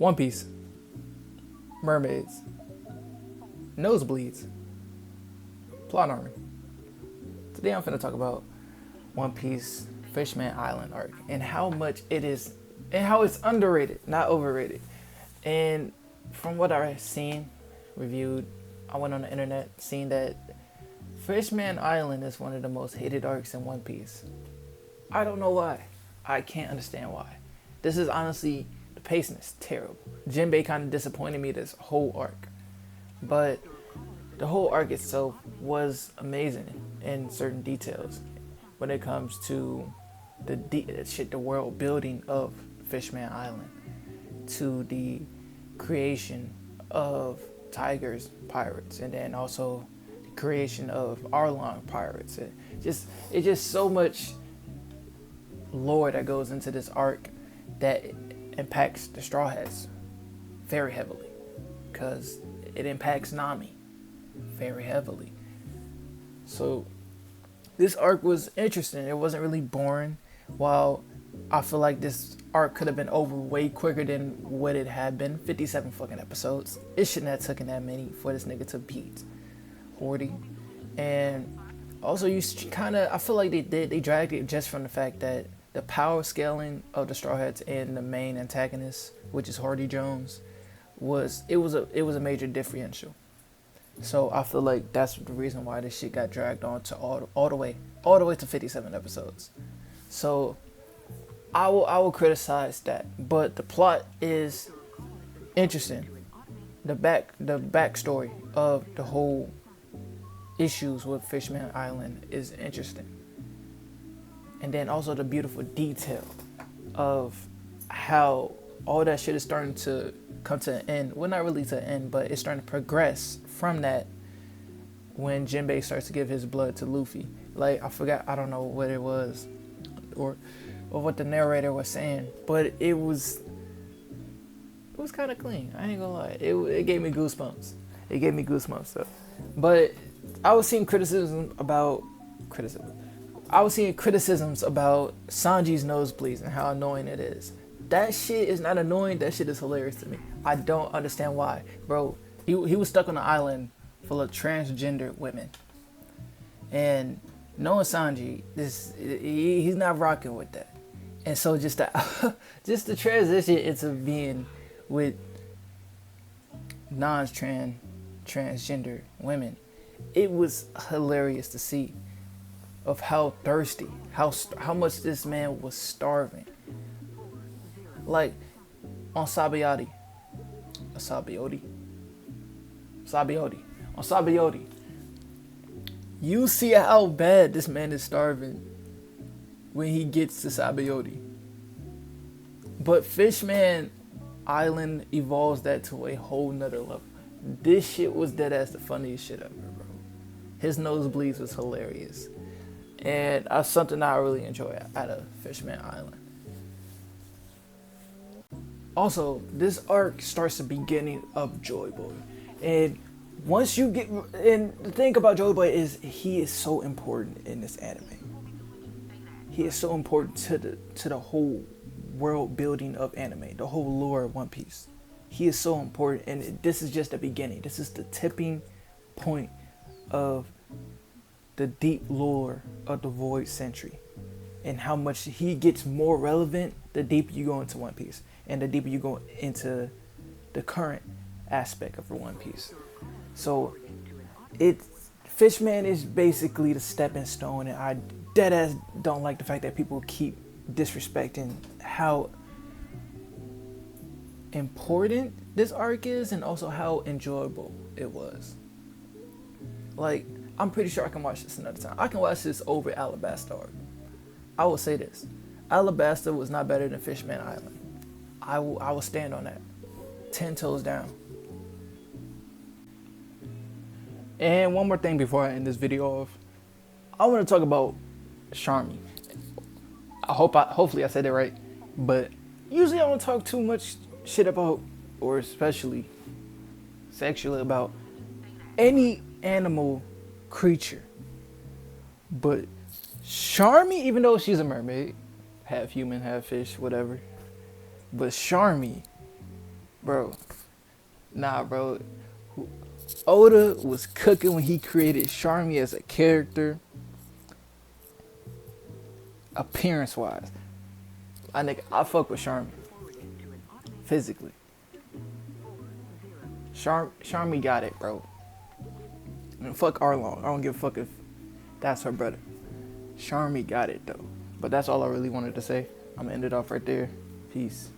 One Piece, mermaids, nosebleeds, plot armor. Today I'm finna talk about One Piece Fishman Island arc and how much it is, and how it's underrated, not overrated. And from what I've seen, reviewed, I went on the internet, seen that Fishman Island is one of the most hated arcs in One Piece. I don't know why. I can't understand why. This is honestly, the pacing is terrible. Jinbei kind of disappointed me this whole arc. But the whole arc itself was amazing in certain details when it comes to the world building of Fishman Island, to the creation of Tiger's pirates, and then also the creation of Arlong pirates. It's just so much lore that goes into this arc that impacts the Straw Hats very heavily, because it impacts Nami very heavily. So this arc was interesting. It wasn't really boring. While I feel like this arc could have been over way quicker than what it had been. 57 fucking episodes. It shouldn't have taken that many for this nigga to beat Horty. And also, I feel like they dragged it just from the fact that the power scaling of the Straw Hats and the main antagonist, which is Hardy Jones, was a major differential. So I feel like that's the reason why this shit got dragged on to all the way to 57 episodes. So I will criticize that, but the plot is interesting. The backstory of the whole issues with Fishman Island is interesting. And then also the beautiful detail of how all that shit is starting to come to an end. Well, not really to an end, but it's starting to progress from that when Jinbei starts to give his blood to Luffy. Like, I don't know what it was or what the narrator was saying, but it was kind of clean. I ain't gonna lie. It gave me goosebumps. Though. But I was seeing criticisms about Sanji's nosebleeds and how annoying it is. That shit is not annoying. That shit is hilarious to me. I don't understand why. Bro, he was stuck on an island full of transgender women. And knowing Sanji, he's not rocking with that. And so just the transition into being with transgender women, it was hilarious to see of how thirsty, how much this man was starving. Like on Sabayoti, you see how bad this man is starving when he gets to Sabayoti. But Fishman Island evolves that to a whole nother level. This shit was dead ass the funniest shit ever, bro. His nosebleeds was hilarious. And that's something I really enjoy out of Fishman Island. Also, this arc starts the beginning of Joy Boy. And once you get, and the thing about Joy Boy is he is so important in this anime. He is so important to the whole world building of anime, the whole lore of One Piece. He is so important, and this is just the beginning. This is the tipping point of the deep lore of the Void Century, and how much he gets more relevant the deeper you go into One Piece, and the deeper you go into the current aspect of One Piece. So Fishman is basically the stepping stone, and I deadass don't like the fact that people keep disrespecting how important this arc is, and also how enjoyable it was. Like, I'm pretty sure I can watch this another time. I can watch this over Alabasta arc. I will say this: Alabasta was not better than Fishman Island. I will stand on that, 10 toes down. And one more thing before I end this video off, I want to talk about Charmy. Hopefully I said it right, but usually I don't talk too much shit about, or especially sexually about, any animal creature. But Charmy, even though she's a mermaid, half human, half fish, whatever, but Charmy Bro, nah, bro. Oda was cooking when he created Charmy as a character, appearance wise. I fuck with Charmy physically. Charmy got it, bro. And fuck Arlong. I don't give a fuck if that's her brother. Charmy got it though. But that's all I really wanted to say. I'm gonna end it off right there. Peace.